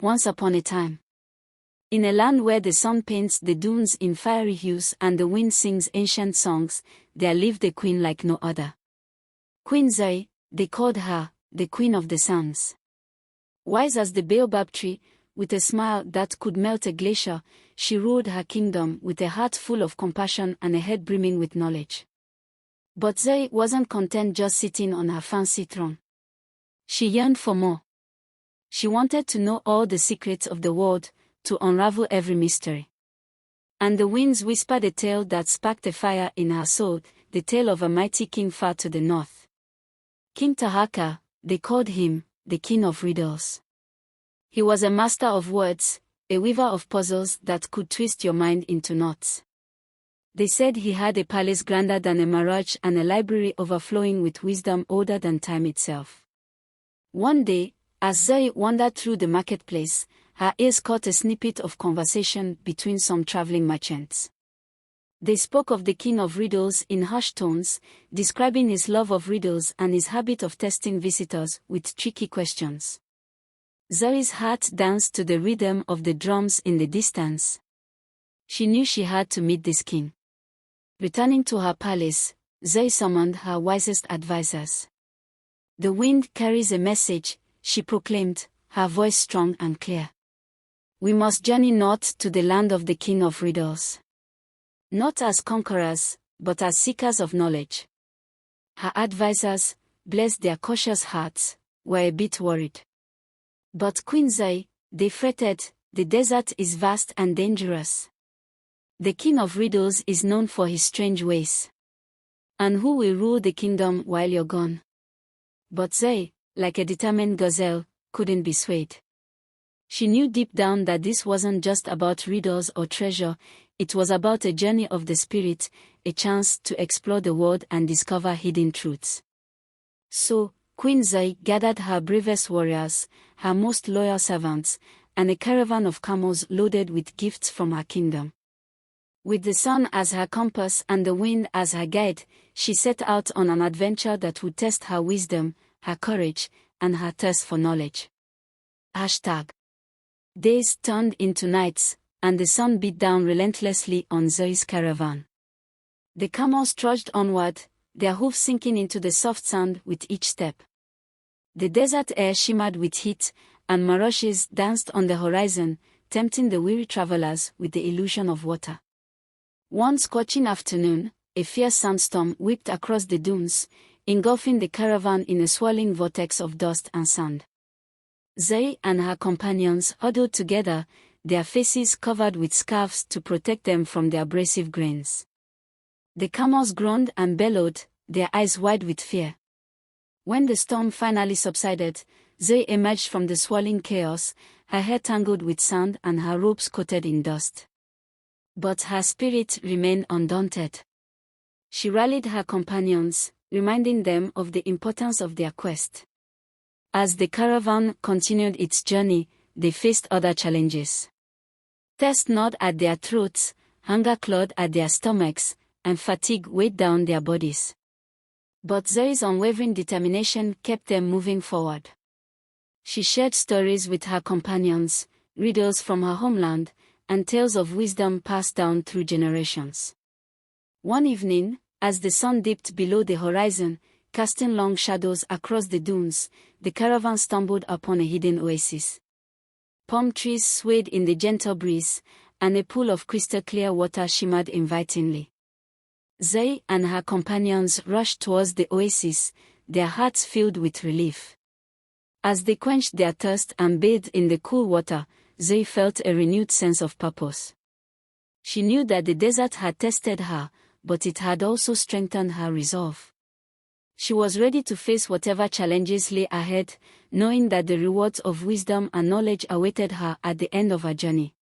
Once upon a time, in a land where the sun paints the dunes in fiery hues and the wind sings ancient songs, there lived a queen like no other. Queen Zoe, they called her, the Queen of the Suns. Wise as the baobab tree, with a smile that could melt a glacier, she ruled her kingdom with a heart full of compassion and a head brimming with knowledge. But Zoe wasn't content just sitting on her fancy throne. She yearned for more. She wanted to know all the secrets of the world, to unravel every mystery. And the winds whispered a tale that sparked a fire in her soul, the tale of a mighty king far to the north. King Tahaka, they called him, the King of Riddles. He was a master of words, a weaver of puzzles that could twist your mind into knots. They said he had a palace grander than a mirage and a library overflowing with wisdom older than time itself. One day, as Zoe wandered through the marketplace, her ears caught a snippet of conversation between some traveling merchants. They spoke of the King of Riddles in hushed tones, describing his love of riddles and his habit of testing visitors with tricky questions. Zoe's heart danced to the rhythm of the drums in the distance. She knew she had to meet this king. Returning to her palace, Zoe summoned her wisest advisors. "The wind carries a message," she proclaimed, her voice strong and clear. "We must journey north to the land of the King of Riddles. Not as conquerors, but as seekers of knowledge." Her advisors, bless their cautious hearts, were a bit worried. "But Queen Zoe," they fretted, "the desert is vast and dangerous. The King of Riddles is known for his strange ways. And who will rule the kingdom while you're gone?" But Zoe, like a determined gazelle, couldn't be swayed. She knew deep down that this wasn't just about riddles or treasure, it was about a journey of the spirit, a chance to explore the world and discover hidden truths. So, Queen Zoe gathered her bravest warriors, her most loyal servants, and a caravan of camels loaded with gifts from her kingdom. With the sun as her compass and the wind as her guide, she set out on an adventure that would test her wisdom, her courage, and her thirst for knowledge. Days turned into nights, and the sun beat down relentlessly on Zoe's caravan. The camels trudged onward, their hooves sinking into the soft sand with each step. The desert air shimmered with heat, and mirages danced on the horizon, tempting the weary travelers with the illusion of water. One scorching afternoon, a fierce sandstorm whipped across the dunes, engulfing the caravan in a swirling vortex of dust and sand. Zoe and her companions huddled together, their faces covered with scarves to protect them from the abrasive grains. The camels groaned and bellowed, their eyes wide with fear. When the storm finally subsided, Zoe emerged from the swirling chaos, her hair tangled with sand and her robes coated in dust. But her spirit remained undaunted. She rallied her companions, reminding them of the importance of their quest. As the caravan continued its journey, they faced other challenges. Thirst gnawed at their throats, hunger clawed at their stomachs, and fatigue weighed down their bodies. But Zoe's unwavering determination kept them moving forward. She shared stories with her companions, riddles from her homeland, and tales of wisdom passed down through generations. One evening, as the sun dipped below the horizon, casting long shadows across the dunes, the caravan stumbled upon a hidden oasis. Palm trees swayed in the gentle breeze, and a pool of crystal-clear water shimmered invitingly. Zoe and her companions rushed towards the oasis, their hearts filled with relief. As they quenched their thirst and bathed in the cool water, Zoe felt a renewed sense of purpose. She knew that the desert had tested her, but it had also strengthened her resolve. She was ready to face whatever challenges lay ahead, knowing that the rewards of wisdom and knowledge awaited her at the end of her journey.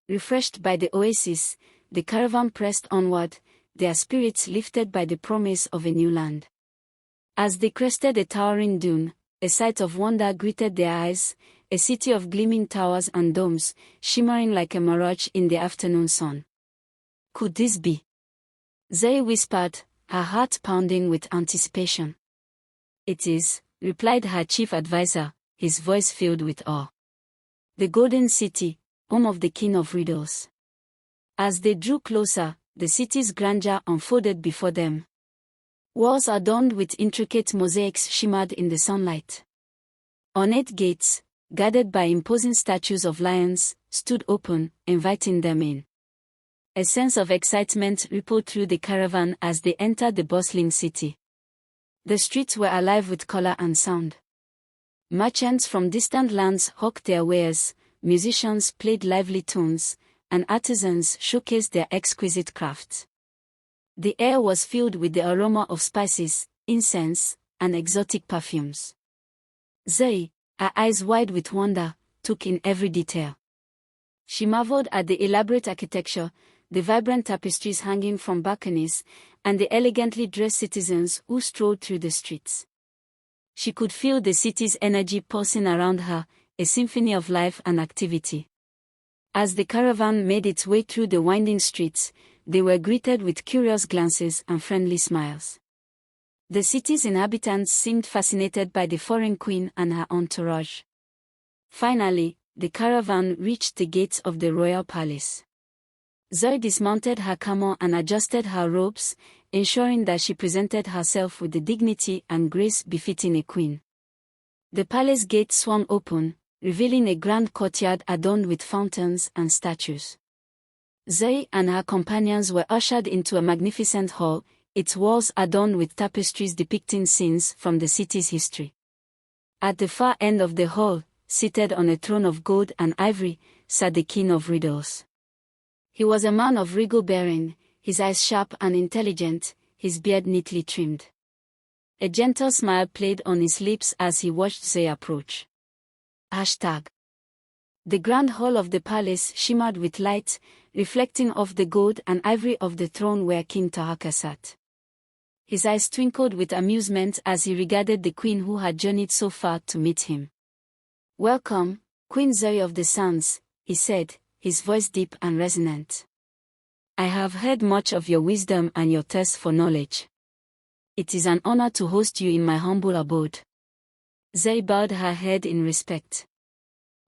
Refreshed by the oasis, the caravan pressed onward, their spirits lifted by the promise of a new land. As they crested a towering dune, a sight of wonder greeted their eyes, a city of gleaming towers and domes, shimmering like a mirage in the afternoon sun. Could this be? Zoe whispered, her heart pounding with anticipation. "It is," replied her chief advisor, his voice filled with awe. The Golden City, home of the King of Riddles. As they drew closer, the city's grandeur unfolded before them. Walls adorned with intricate mosaics shimmered in the sunlight. Ornate gates, guarded by imposing statues of lions, stood open, inviting them in. A sense of excitement rippled through the caravan as they entered the bustling city. The streets were alive with color and sound. Merchants from distant lands hawked their wares, musicians played lively tunes, and artisans showcased their exquisite crafts. The air was filled with the aroma of spices, incense, and exotic perfumes. Zoe, her eyes wide with wonder, took in every detail. She marveled at the elaborate architecture, the vibrant tapestries hanging from balconies, and the elegantly dressed citizens who strolled through the streets. She could feel the city's energy pulsing around her, a symphony of life and activity. As the caravan made its way through the winding streets, they were greeted with curious glances and friendly smiles. The city's inhabitants seemed fascinated by the foreign queen and her entourage. Finally, the caravan reached the gates of the royal palace. Zoe dismounted her camel and adjusted her robes, ensuring that she presented herself with the dignity and grace befitting a queen. The palace gate swung open, revealing a grand courtyard adorned with fountains and statues. Zoe and her companions were ushered into a magnificent hall, its walls adorned with tapestries depicting scenes from the city's history. At the far end of the hall, seated on a throne of gold and ivory, sat the King of Riddles. He was a man of regal bearing, his eyes sharp and intelligent, his beard neatly trimmed. A gentle smile played on his lips as he watched Zoe approach. #. The grand hall of the palace shimmered with light, reflecting off the gold and ivory of the throne where King Tahaka sat. His eyes twinkled with amusement as he regarded the queen who had journeyed so far to meet him. "Welcome, Queen Zoe of the Sands," he said, his voice deep and resonant. "I have heard much of your wisdom and your thirst for knowledge. It is an honor to host you in my humble abode." Zoe bowed her head in respect.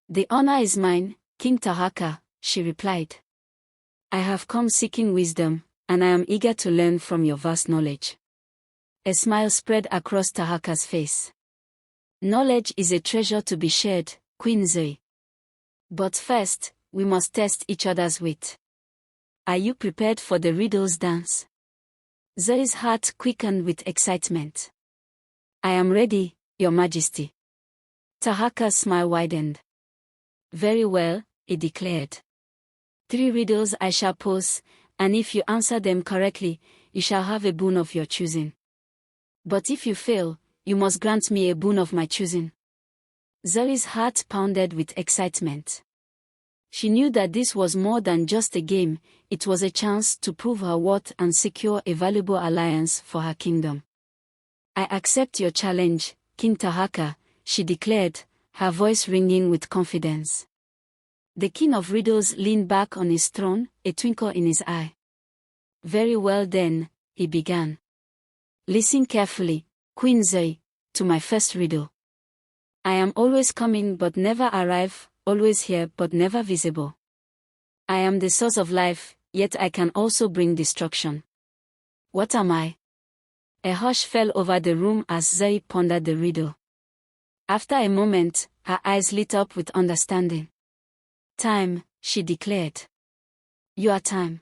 "The honor is mine, King Tahaka," she replied. "I have come seeking wisdom, and I am eager to learn from your vast knowledge." A smile spread across Tahaka's face. "Knowledge is a treasure to be shared, Queen Zoe. But first, we must test each other's wit. Are you prepared for the riddles dance?" Zoe's heart quickened with excitement. "I am ready, Your Majesty." Tahaka's smile widened. "Very well," he declared. 3 riddles I shall pose, and if you answer them correctly, you shall have a boon of your choosing. But if you fail, you must grant me a boon of my choosing." Zoe's heart pounded with excitement. She knew that this was more than just a game, it was a chance to prove her worth and secure a valuable alliance for her kingdom. "I accept your challenge, King Tahaka," she declared, her voice ringing with confidence. The King of Riddles leaned back on his throne, a twinkle in his eye. "Very well then," he began. "Listen carefully, Queen Zoe, to my first riddle. I am always coming but never arrive, always here but never visible. I am the source of life, yet I can also bring destruction. What am I?" A hush fell over the room as Zoe pondered the riddle. After a moment, her eyes lit up with understanding. "Time," she declared. "You are time."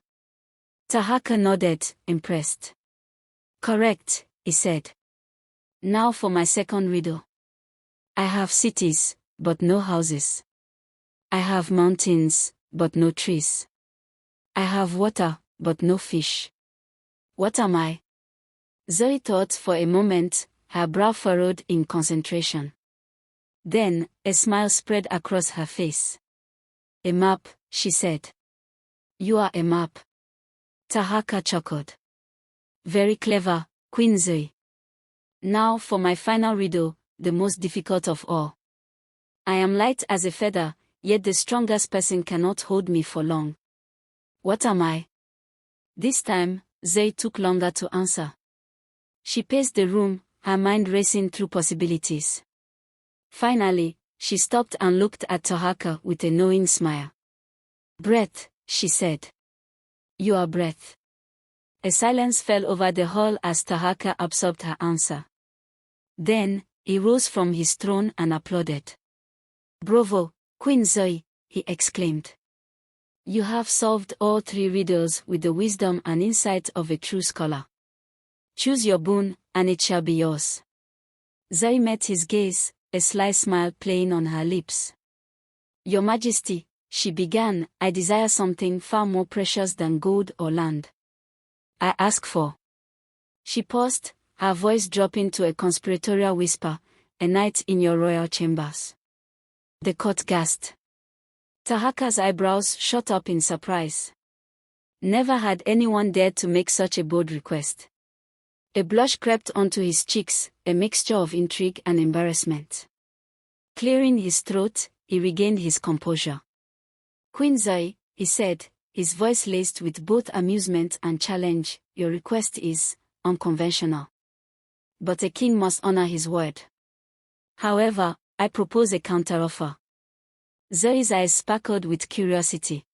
Tahaka nodded, impressed. "Correct," he said. "Now for my second riddle. I have cities, but no houses. I have mountains, but no trees. I have water, but no fish. What am I?" Zoe thought for a moment, her brow furrowed in concentration. Then, a smile spread across her face. "A map," she said. "You are a map." Tahaka chuckled. "Very clever, Queen Zoe. Now for my final riddle, the most difficult of all. I am light as a feather, yet the strongest person cannot hold me for long. What am I?" This time, Zoe took longer to answer. She paced the room, her mind racing through possibilities. Finally, She stopped and looked at Tahaka with a knowing smile. Breath, she said. You are breath. A silence fell over the hall as Tahaka absorbed her answer. Then, he rose from his throne and applauded. Bravo, Queen Zoe, he exclaimed. You have solved all 3 riddles with the wisdom and insight of a true scholar. Choose your boon, and it shall be yours. Zoe met his gaze, a sly smile playing on her lips. Your Majesty, she began, I desire something far more precious than gold or land. I ask for. She paused, her voice dropping to a conspiratorial whisper, a night in your royal chambers. The court gasped. Tahaka's eyebrows shot up in surprise. Never had anyone dared to make such a bold request. A blush crept onto his cheeks, a mixture of intrigue and embarrassment. Clearing his throat, he regained his composure. Queen Zoe, he said, his voice laced with both amusement and challenge, your request is unconventional. But a king must honor his word. However, I propose a counteroffer. Zoe's eyes sparkled with curiosity.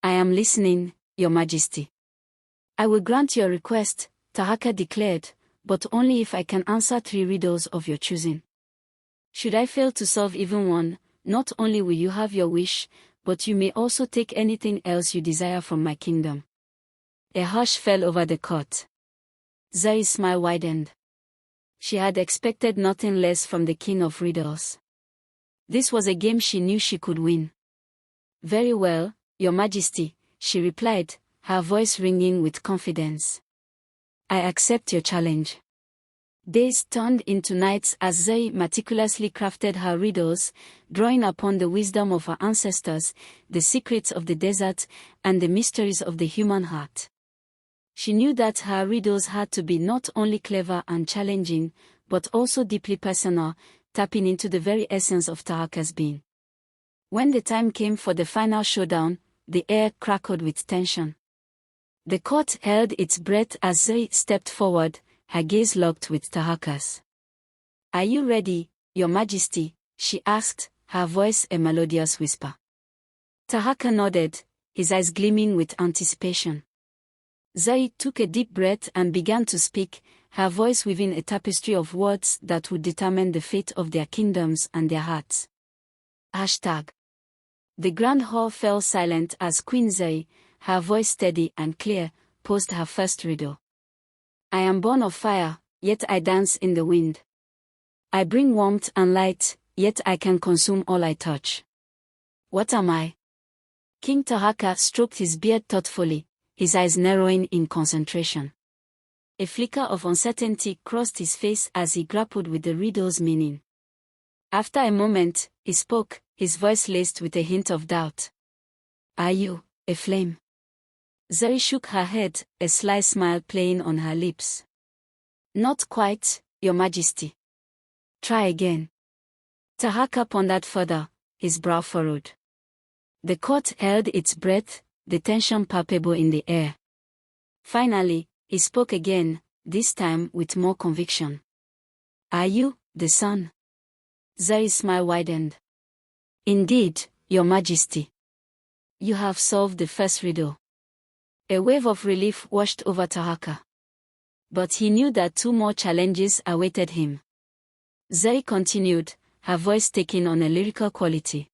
I am listening, Your Majesty. I will grant your request, Tahaka declared, but only if I can answer 3 riddles of your choosing. Should I fail to solve even one, not only will you have your wish, but you may also take anything else you desire from my kingdom. A hush fell over the court. Zoe's smile widened. She had expected nothing less from the king of riddles. This was a game she knew she could win. Very well, Your Majesty, she replied, her voice ringing with confidence. I accept your challenge. Days turned into nights as Zoe meticulously crafted her riddles, drawing upon the wisdom of her ancestors, the secrets of the desert, and the mysteries of the human heart. She knew that her riddles had to be not only clever and challenging, but also deeply personal, tapping into the very essence of Tahaka's being. When the time came for the final showdown, the air crackled with tension. The court held its breath as Zoe stepped forward, her gaze locked with Tahaka's. Are you ready, Your Majesty? She asked, her voice a melodious whisper. Tahaka nodded, his eyes gleaming with anticipation. Zoe took a deep breath and began to speak, her voice weaving a tapestry of words that would determine the fate of their kingdoms and their hearts. Hashtag. The grand hall fell silent as Queen Zoe, her voice steady and clear, posed her first riddle. I am born of fire, yet I dance in the wind. I bring warmth and light, yet I can consume all I touch. What am I? King Tahaka stroked his beard thoughtfully, his eyes narrowing in concentration. A flicker of uncertainty crossed his face as he grappled with the riddle's meaning. After a moment, he spoke, his voice laced with a hint of doubt. Are you a flame? Zoe shook her head, a sly smile playing on her lips. Not quite, Your Majesty. Try again. Tahaka pondered further, his brow furrowed. The court held its breath, the tension palpable in the air. Finally, he spoke again, this time with more conviction. Are you the sun? Zoe's smile widened. Indeed, Your Majesty. You have solved the first riddle. A wave of relief washed over Tahaka. But he knew that 2 more challenges awaited him. Zoe continued, her voice taking on a lyrical quality.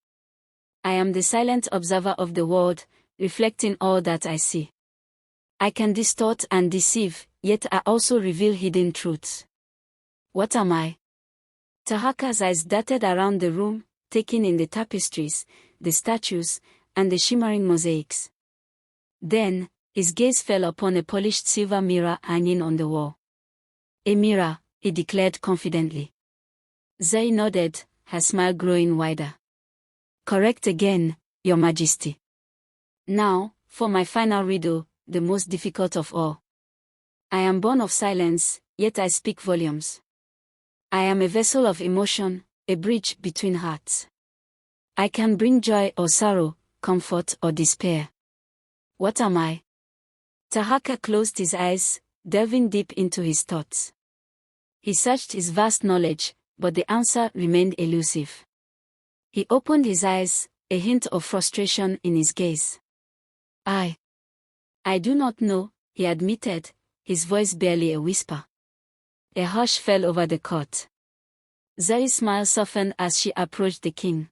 I am the silent observer of the world, reflecting all that I see. I can distort and deceive, yet I also reveal hidden truths. What am I? Tahaka's eyes darted around the room, taking in the tapestries, the statues, and the shimmering mosaics. Then, his gaze fell upon a polished silver mirror hanging on the wall. A mirror, he declared confidently. Zoe nodded, her smile growing wider. Correct again, Your Majesty. Now, for my final riddle, the most difficult of all. I am born of silence, yet I speak volumes. I am a vessel of emotion, a bridge between hearts. I can bring joy or sorrow, comfort or despair. What am I? Tahaka closed his eyes, delving deep into his thoughts. He searched his vast knowledge, but the answer remained elusive. He opened his eyes, a hint of frustration in his gaze. I do not know, he admitted, his voice barely a whisper. A hush fell over the court. Zoe's smile softened as she approached the king.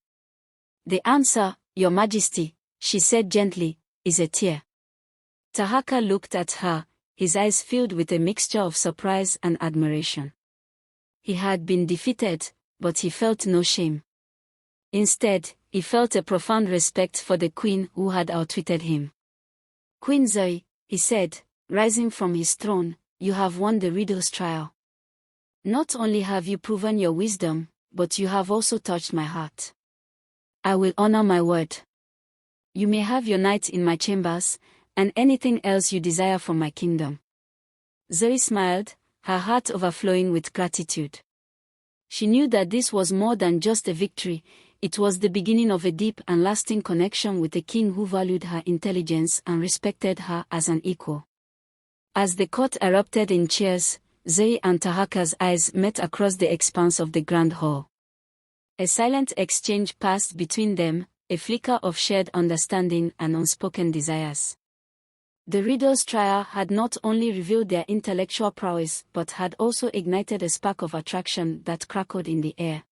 The answer, Your Majesty, she said gently, is a tear. Tahaka looked at her, his eyes filled with a mixture of surprise and admiration. He had been defeated, but he felt no shame. Instead, he felt a profound respect for the queen who had outwitted him. Queen Zoe, he said, rising from his throne, you have won the riddle's trial. Not only have you proven your wisdom, but you have also touched my heart. I will honor my word. You may have your night in my chambers, and anything else you desire from my kingdom. Zoe smiled, her heart overflowing with gratitude. She knew that this was more than just a victory, it was the beginning of a deep and lasting connection with a king who valued her intelligence and respected her as an equal. As the court erupted in cheers, Zoe and Tahaka's eyes met across the expanse of the grand hall. A silent exchange passed between them, a flicker of shared understanding and unspoken desires. The riddle's trial had not only revealed their intellectual prowess but had also ignited a spark of attraction that crackled in the air.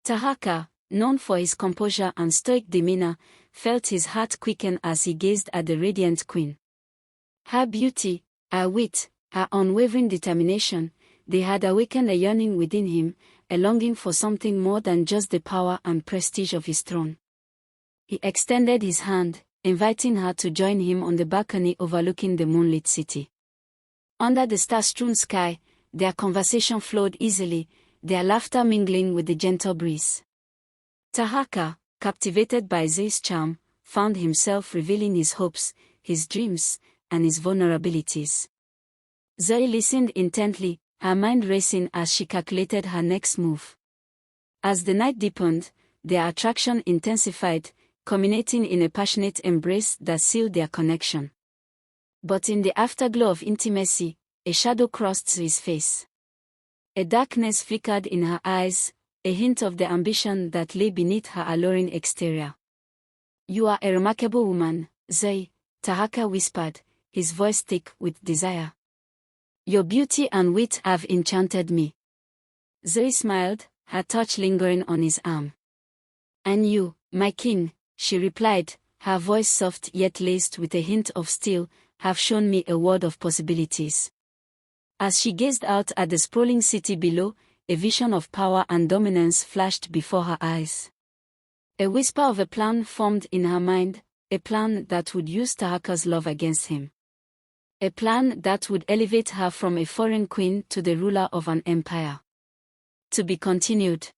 Tahaka, known for his composure and stoic demeanor, felt his heart quicken as he gazed at the radiant queen. Her beauty, her wit, her unwavering determination, they had awakened a yearning within him, a longing for something more than just the power and prestige of his throne. He extended his hand, inviting her to join him on the balcony overlooking the moonlit city. Under the star-strewn sky, their conversation flowed easily, their laughter mingling with the gentle breeze. Tahaka, captivated by Zoe's charm, found himself revealing his hopes, his dreams, and his vulnerabilities. Zoe listened intently, her mind racing as she calculated her next move. As the night deepened, their attraction intensified, culminating in a passionate embrace that sealed their connection. But in the afterglow of intimacy, a shadow crossed his face. A darkness flickered in her eyes, a hint of the ambition that lay beneath her alluring exterior. You are a remarkable woman, Zoe, Tahaka whispered, his voice thick with desire. Your beauty and wit have enchanted me. Zoe smiled, her touch lingering on his arm. And you, my king, she replied, her voice soft yet laced with a hint of steel, have shown me a world of possibilities. As she gazed out at the sprawling city below, a vision of power and dominance flashed before her eyes. A whisper of a plan formed in her mind, a plan that would use Tahaka's love against him. A plan that would elevate her from a foreign queen to the ruler of an empire. To be continued.